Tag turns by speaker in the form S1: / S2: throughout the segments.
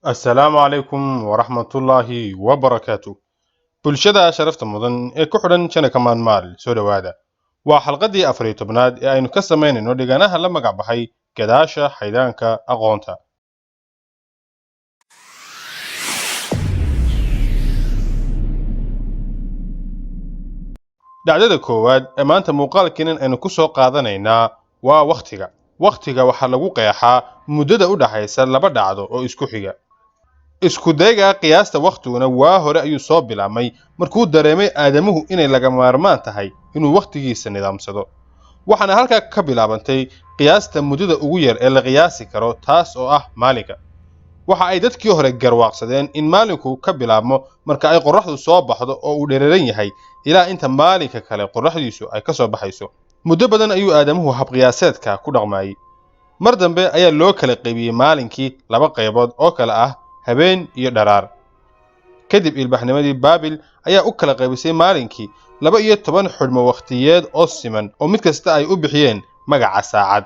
S1: السلام عليكم ورحمة الله وبركاته. bulshada sharafta mudan ee ku xidhan channelka maal soo dhawaada. Waa xalqadii 14aad ee aynu ka sameynayno dhiganaha la magac baxay gadaasha xaydaanka aqoonta. Dhacdada koowaad ee maanta muuqaalkiinan aynu ku soo qaadanaynaa waa waqtiga. Waqtiga waxa lagu qeexaa muddada u dhaxaysa laba dhacdo oo isku xiga. isku dayga qiyaasta waqtiguna waa hore ayuu soo bilaabmay markuu dareemay aadamuhu inay laga maarmaan tahay inuu waqtigiisa nidaamsado. waxaana halkaa ka bilaabantay qiyaasta muddada ugu yar ee la qiyaasi karo, taas oo ah maalinka. waxa ay dadkii hore garwaaqsadeen in maalinku ka bilaabmo marka ay qorraxdu soo baxdo oo uu dhereeran yahay ilaa inta maalinka kale qorraxdiisu ay ka soo baxayso. muddo badan ayuu aadamuhu habqiyaaseedka ku dhaqmayay. mar dambe ayaa loo kala qaybiyey maalinkii laba qaybood oo kale ah habeen iyo dharaar. kadib ilbaxnimadii baabil ayaa u kala qaybisay maalinkii 12 xidhmo waqtiyeed oo siman oo mid kasta ay u bixiyeen magaca saacad,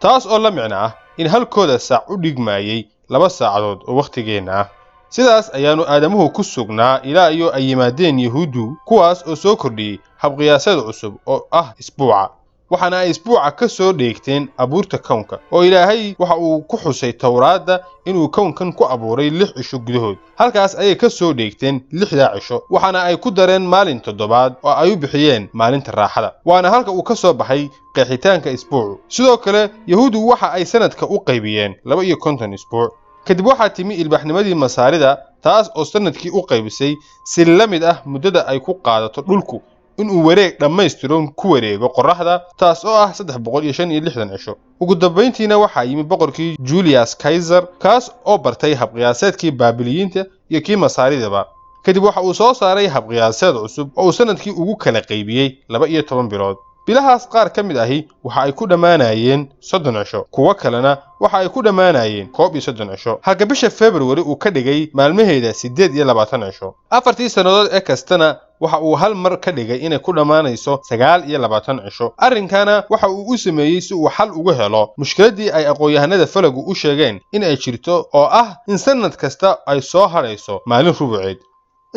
S1: taas oo la micno ah in halkooda saac u dhigmayay 2 saacadood oo waqtigeena ah. sidaas ayaanu aadamuhu ku sugnaa ilaa iyo ay yimaadeen yahuudu, kuwaas oo soo kordhiyey habqiyaaseed cusub oo ah isbuuca. waxaana ay isbuuca ka soo dheegteen abuurta kownka, oo ilaahay waxa uu ku xusay towraadda inuu kownkan ku abuuray 6 cisho gudahood. halkaas ayay ka soo dheegteen 6daa cisho, waxaana ay ku dareen maalin toddobaad oo ay u bixiyeen maalinta raaxada. waana halka uu ka soo baxay qeexitaanka isbuucu. sidoo kale yahuudu waxa ay sanadka u qaybiyeen 52 isbuuc. kadib waxaa timi ilbaxnimadii masaarida, taas oo sanadkii u qaybisay si la mid ah muddada ay ku qaadato dhulku inuu wareeg dhammaystiran ku wareego qorraxda, taas oo ah 365 cisho. ugu dambayntiina waxaa yimi boqorkii Julius Caesar, kaas oo bartay habqiyaaseedkii baabiliyiinta iyo kii masaaridaba. kadib waxa uu soo saaray habqiyaaseed cusub oo uu sanadkii ugu kala qaybiyey 12 bilood. bilahaas qaar ka mid ahi waxa ay ku dhammaanayeen 30 cisho, kuwa kalena waxa ay ku dhammaanayeen 31 cisho, halka bisha February uu ka dhigay maalmaheeda 28 cisho. afartii sannadood ee kastana waxa uu hal mar ka dhigay inay ku dhammaanayso 29 cisho. arrinkana waxa uu u sameeyey si uu xal uga helo mushkiladii ay aqoon-yahanada falagu u sheegeen in ay jirto, oo ah in sanad kasta ay soo hadhayso maalin rubuceed.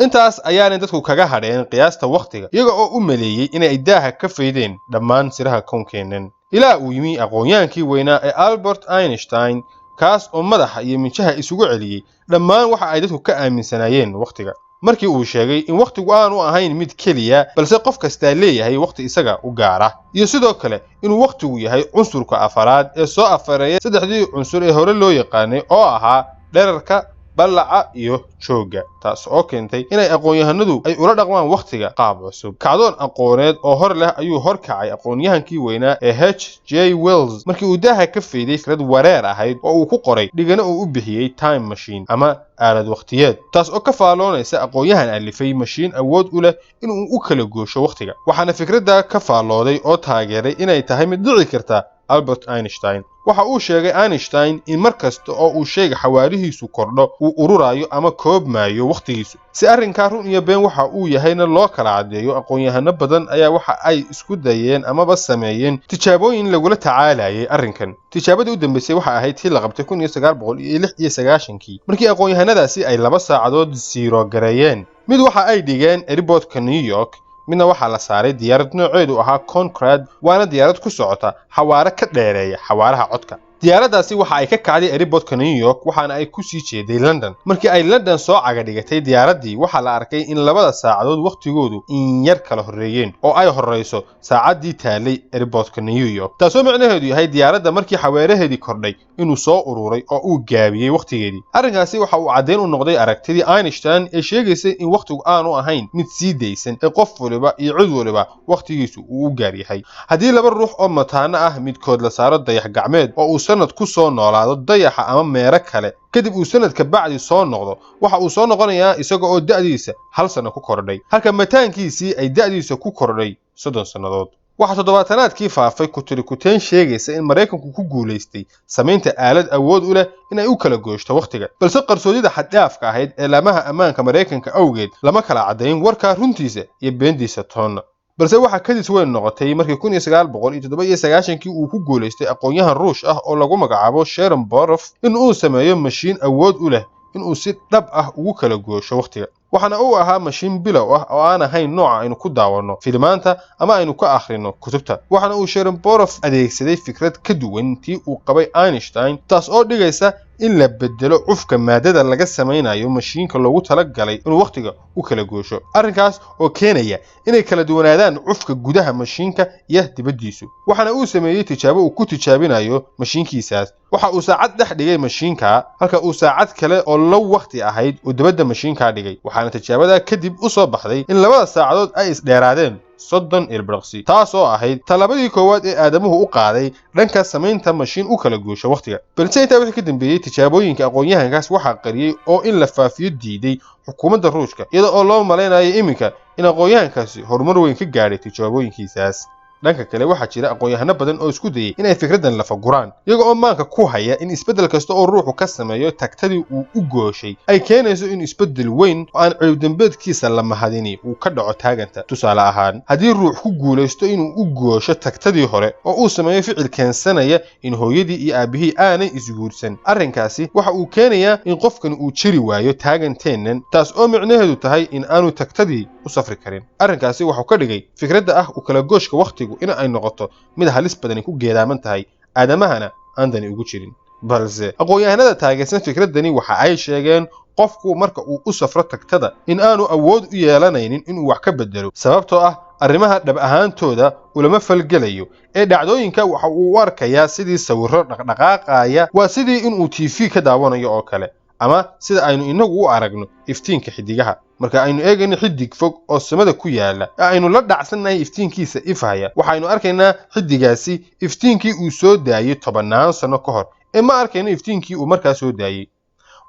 S1: intaas ayaanay dadku kaga hadheen qiyaasta waqtiga, iyaga oo u maleeyey inay daaha ka faydeen dhammaan siraha kownkeennan. ilaa uu yimi aqoon-yahankii weynaa ee Albert Einstein, kaas oo madaxa iyo minjaha isugu celiyey dhammaan waxa ay dadku ka aaminsanaayeen waqtiga. markii uu sheegay in waqtigu aanu ahayn mid keliya, balse qof kastaa leeyahay waqti isaga u gaara, iyo sidoo kale inuu waqtigu yahay cunsurka afaraad ee soo afareeya 3dii cunsur ee hore loo yaqaanay oo ahaa dhererka, ballaca iyo joogga, taas oo keentay inay aqoon-yahanadu ay ula dhaqmaan waqtiga qaab cusub. kacdoon aqooneed oo hor leh ayuu horkacay aqoon-yahankii weynaa ee H.G. Wells markii uu daaha ka fayday fikrad wareer ahayd oo uu ku qoray dhigano uu u bixiyey time machine ama aalad waqtiyeed, taas oo ka faaloonaysa aqoon-yahan alifay mashiin awood u leh inuu u kala goosho waqtiga. waxaana fikradda ka faalooday oo taageeray inay tahay mid dhici karta Albert Einstein. waxa uu sheegay Einstein in mar kasta oo uu shayga xawaarihiisu kordho uu ururayo ama koobmayo waqtigiisu. si arrinkaa run iyo been waxa uu yahayna loo kala cadeeyo, aqoon-yahano badan ayaa waxa ay isku dayeen amaba sameeyeen tijaabooyin lagula tacaalayay arrinkan. tijaabadii u dambeysay waxa ahayd tii la qabtay 1996 markii aqoon-yahanadaasi ay 2 saacadood siiro gareeyeen. mid waxa ay dhigeen airportka New York, midna waxaa la saaray diyaarad nooceedu ahaa Concorde, waana diyaarad ku socota xawaare ka dheereeya xawaaraha codka. diyaaraddaasi waxa ay ka kacday airportka New York waxaana ay ku sii jeeday London. markii ay London soo caga dhigatay diyaaraddii, waxaa la arkay in 2 saacadood waqtigoodu in yar kala horreeyeen, oo ay horreyso saacaddii taalay airportka New York, taasoo macnaheedu yahay diyaaradda markii xawaaraheedii kordhay inuu soo ururay oo uu gaabiyey waqtigeedii. arrinkaasi waxa uu caddeyn u noqday aragtidii Einstein ee sheegaysay in waqtigu aanu ahayn mid sii daysan ee qof waliba iyo cid waliba waqtigiisu uu u gaar yahay. haddii 2 ruux oo mataano ah midkood la saaro dayax gacmeed oo uu sanad ku soo noolaado dayaxa ama meero kale, kadib uu sanadka bacdi soo noqdo, waxa uu soo noqonayaa isaga oo da'diisa 1 sano ku kordhay, halka mataankiisii ay da'diisa ku kordhay 30 sannadood. waxaa toddobaatanaadkii faafay kutirikuteen sheegaysa in Mareykanku ku guulaystay samaynta aalad awood u leh in ay u kala gooshto waqtiga, balse qarsoodida xad-dhaafka ahayd ee laamaha ammaanka Mareykanka awgeed lama kala caddayn warkaa runtiisa iyo beendiisa toonna. balse waxa kadis weyn noqotay markii 1997 uu ku guuleystay aqoonyahan Ruush ah oo lagu magacaabo Sharon Borof in uu sameeyo mashiin awood u leh inuu si dhab ah ugu kala goosho waqtiga. waxaana uu ahaa mashiin bilow ah oo aan ahayn nooca aynu ku daawanno filimaanta ama aynu ka akhrino kutubta. waxaana uu Cherenkov adeegsaday fikrad ka duwan tii uu qabay Einstein, taas oo dhigaysa in la bedelo cufka maadada laga samaynayo mashiinka loogu talagalay inuu waqtiga u kala goosho. arrinkaas oo keenaya inay kala duwanaadaan cufka gudaha mashiinka iyo dibaddiisu. waxaana uu sameeyey tijaabo uu ku tijaabinayo mashiinkiisaas. waxa uu saacad dhex dhigay mashiinka halka uu saacad kale oo low waqti ahayd uu dibadda mashiinka dhigay. waxaana tijaabada kadib u soo baxday in labada saacadood ay isdheeraadeen 30 ilbiriqsi, taas oo ahayd talabadii koowaad ee aadamuhu u qaaday dhanka samaynta mashiin u kala goosho waqtiga. balse intaa wixii ka dambeeyey tijaabooyinka aqoon-yahankaas waxaa qariyey oo in la faafiyo diiday xukuumadda Ruushka, iyada oo loo malaynayo iminka in aqoon-yahankaasi horumar weyn ka gaadhay tijaabooyinkiisaas. dhanka kale waxaa jira aqoon-yahano badan oo isku dayay inay fikraddan lafaguraan, iyaga oo maanka ku haya in isbeddel kasta oo ruuxu ka sameeyo tagtadii uu u gooshay ay keenayso in isbeddel weyn oo aan ciribdambeedkiisa la mahadini uu ka dhaco taaganta. tusaale ahaan, haddii ruux ku guulaysto inuu u goosho tagtadii hore oo uu sameeyo ficil keensanaya in hooyadii iyo aabihii aanay isguursan, arrinkaasi waxa uu keenayaa in qofkan uu jiri waayo taaganteennan, taas oo micnaheedu tahay in aanu tagtadii u safri karin. arrinkaasi waxuu ka dhigay fikradda ah u kala gooshka waqtigu in ay noqoto mid halis badani ku geedaaman tahay, aadamahana aan dani ugu jirin. balse aqoon-yahanada taageersan fikraddani waxa ay sheegeen qofku marka uu u safro tagtada in aanu awood u yeelanaynin inuu wax ka bedelo, sababtoo ah arrimaha dhab ahaantooda ulama falgelayo ee dhacdooyinka waxa uu u arkayaa sidii sawirro dhaqdhaqaaqaya, waa sidii inuu TV ka daawanayo oo kale, ama sida aynu inagu u aragno iftiinka xidigaha. marka aynu eegayno xidig fog oo samada ku yaala ee aynu la dhacsannahay iftiinkiisa ifhaya, waxaynu arkaynaa xidigaasi iftiinkii uu soo daayey 10 sano ka hor ee ma arkayno iftiinkii uu markaa soo daayey.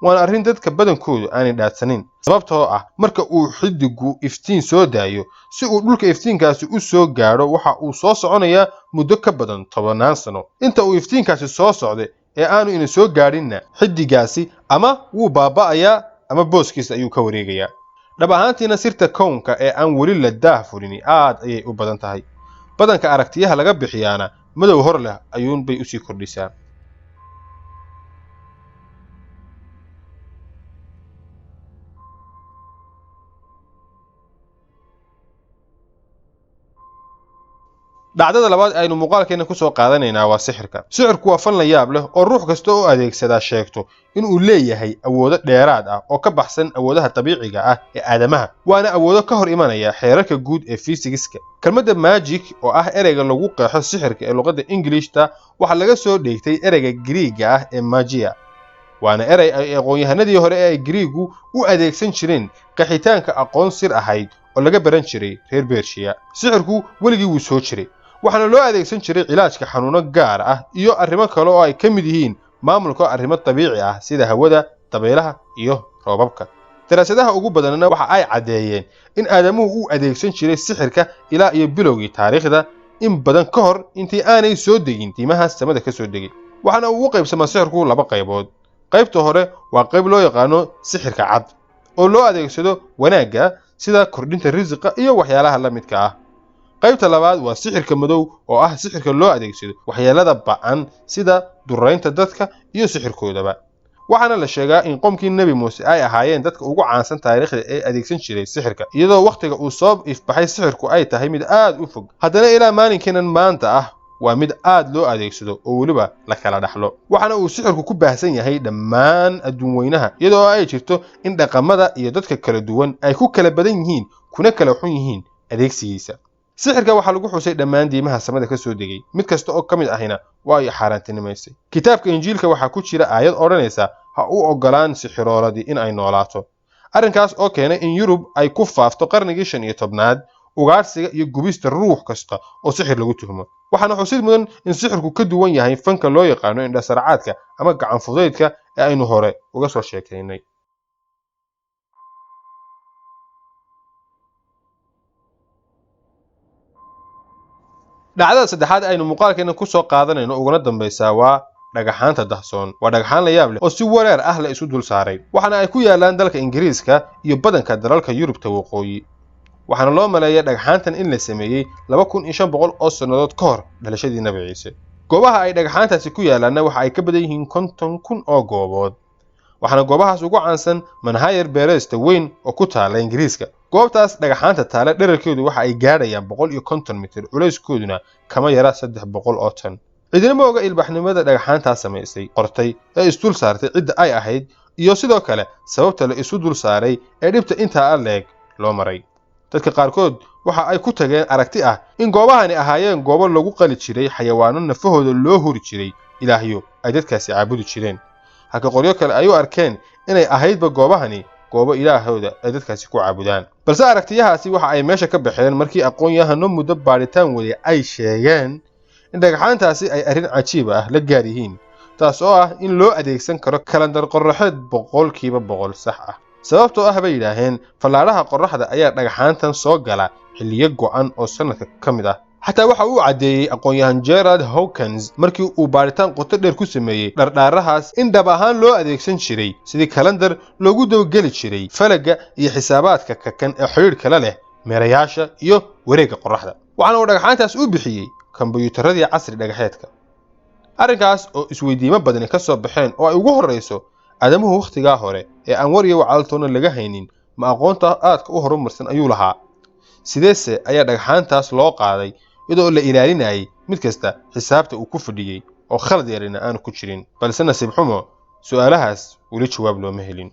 S1: waana arrin dadka badankoodu aanay dhaadsanin, sababtoo ah marka uu xidigu iftiin soo daayo si uu dhulka iftiinkaasi u soo gaadho waxa uu soo soconayaa muddo ka badan 10 sano. inta uu iftiinkaasi soo socday ee aanu ina soo gaadhinna xidigaasi ama wuu baaba'ayaa ama booskiisa ayuu ka wareegayaa. dhab ahaantiina sirta kownka ee aan weli la daahfurini aad ayay u badan tahay. badanka aragtiyaha laga bixiyaana madow hor leh ayuunbay usii kordhisaa. dhacdada labaad aynu muuqaalkeena ku soo qaadanaynaa waa sixirka. sixirku waa fan la yaab leh oo ruux kasta oo adeegsadaa sheegto inuu leeyahay awoodo dheeraad ah oo ka baxsan awoodaha dabiiciga ah ee aadamaha, waana awoodo ka hor imanaya xeerarka guud ee fiisigiska. kelmadda magic oo ah ereyga lagu qeexo sixirka ee luqadda Ingiliishta waxaa laga soo dheegtay ereyga Giriigga ah ee magia, waana erey ay aqoon-yahanadii hore ee Giriigu u adeegsan jireen qeexitaanka aqoon sir ahayd oo laga baran jiray reer Beershiya. sixirku weligii wuu soo jiray, waxaana loo adeegsan jiray cilaajka xanuuno gaar ah iyo arrimo kale oo ay ka mid yihiin maamulka arrimo dabiici ah sida hawada, dabaylaha iyo roobabka. daraasadaha ugu badanna waxa ay caddeeyeen in aadamuhu u adeegsan jiray sixirka ilaa iyo bilowgii taariikhda, in badan ka hor intii aanay soo degin diimaha samada ka soo degay. waxaana uu u qaybsamaa sixirku 2 qaybood. qaybta hore waa qayb loo yaqaano sixirka cad oo loo adeegsado wanaagga sida kordhinta risiqa iyo waxyaalaha la midka ah. qaybta labaad waa sixirka madow oo ah sixirka loo adeegsado waxyeelada ba'an sida duraynta dadka iyo sixirkoodaba. waxaana la sheegaa in qomkii Nabi Muuse ay ahaayeen dadka ugu caansan taariikhda ee adeegsan jiray sixirka, iyadoo waqtiga uu soo ifbaxay sixirku ay tahay mid aad u fog. haddana ilaa maalinkeena maanta ah waa mid aad loo adeegsado oo weliba la kala dhaxlo. waxaana uu sixirku ku baahsan yahay dhammaan adduun weynaha, iyadoo ay jirto in dhaqamada iyo dadka kala duwan ay ku kala badan yihiin kuna kala xun yihiin adeegsigiisa. sixirka waxaa lagu xusay dhammaan diimaha samada ka soo degay, mid kasta oo ka mid ahina waa ay xaaraantinimaysay. kitaabka Injiilka waxaa ku jira aayad odhanaysa ha u ogolaan sixirooladii in ay noolaato. arrinkaas oo keenay in Yurub ay ku faafto qarnigii 15aad ugaarsiga iyo gubista ruux kasta oo sixir lagu tuhmo. waxaana xusid mudan in sixirku ka duwan yahay fanka loo yaqaano indhasarcaadka ama gacan fudaydka ee aynu hore uga soo sheekaynay. dhacdada saddexaad aynu muuqaalkeena ku soo qaadanayno uguna dambaysaa waa dhagaxaanta dahsoon. waa dhagaxaan la yaab leh oo si wareer ah la isu dul saaray, waxaana ay ku yaalaan dalka Ingiriiska iyo badanka dalalka Yurubta waqooyi. waxaana loo maleeyaa dhagaxaantan in la sameeyey 2500 oo sannadood ka hor dhalashadii Nabi Ciise. goobaha ay dhagaxaantaasi ku yaalaanna waxa ay ka badan yihiin 50,000 oo goobood. waxaana goobahaas ugu caansan Manhire Beeresta weyn oo ku taala Ingiriiska. goobtaas dhagaxaanta taala dhererkeedu waxa ay gaadhayaan 150 mitir, culayskooduna kama yara 300 oo tan. cidina ma oga ilbaxnimada dhagaxaantaas samaysay, qortay ee isdul saartay cidda ay ahayd, iyo sidoo kale sababta la isu dul saaray ee dhibta intaa leeg loo maray. dadka qaarkood waxa ay ku tageen aragti ah in goobahani ahaayeen goobo lagu qali jiray xayawaano nafahooda loo huri jiray ilaahyo ay dadkaasi caabudi jireen, halka qoryo kale ay u arkeen inay ahaydba goobahani goobo ilaahooda ay dadkaasi ku caabudaan. balse aragtiyahaasi waxa ay meesha ka baxeen markii aqoon-yahano muddo baaritaan waday ay sheegeen in dhagaxaantaasi ay arrin cajiib ah la gaar yihiin, taas oo ah in loo adeegsan karo kalandar qorraxeed 100% sax ah. sababtoo ah bay yidhaaheen fallaadhaha qorraxda ayaa dhagaxaantan soo gala xilliyo go'an oo sanadka ka mid ah. xataa waxa uu caddeeyey aqoon-yahan Gerard Hawkins markii uu baaritaan qoto dheer ku sameeyey dhardhaarahaas in dhab ahaan loo adeegsan jiray sidii kalandar loogu dawgeli jiray falaga iyo xisaabaadka kakan ee xiriirka la leh meerayaasha iyo wareegga qorraxda. waxaana uu dhagaxaantaas u bixiyey kombiyuutaradii casri dhagaxeedka. arrinkaas oo isweydiimo badani ka soo baxeen oo ay ugu horreyso aadamuhu wakhtigaa hore ee aan war iyo wacaaltoona laga haynin ma aqoonta aadka u horumarsan ayuu lahaa. sideese ayaa dhagaxaantaas loo qaaday iyadoo la ilaalinayay mid kasta xisaabta uu ku fadhiyey oo khalad yarina aanu ku jirin. balse nasiib xumo su'aalahaas weli jawaab looma helin.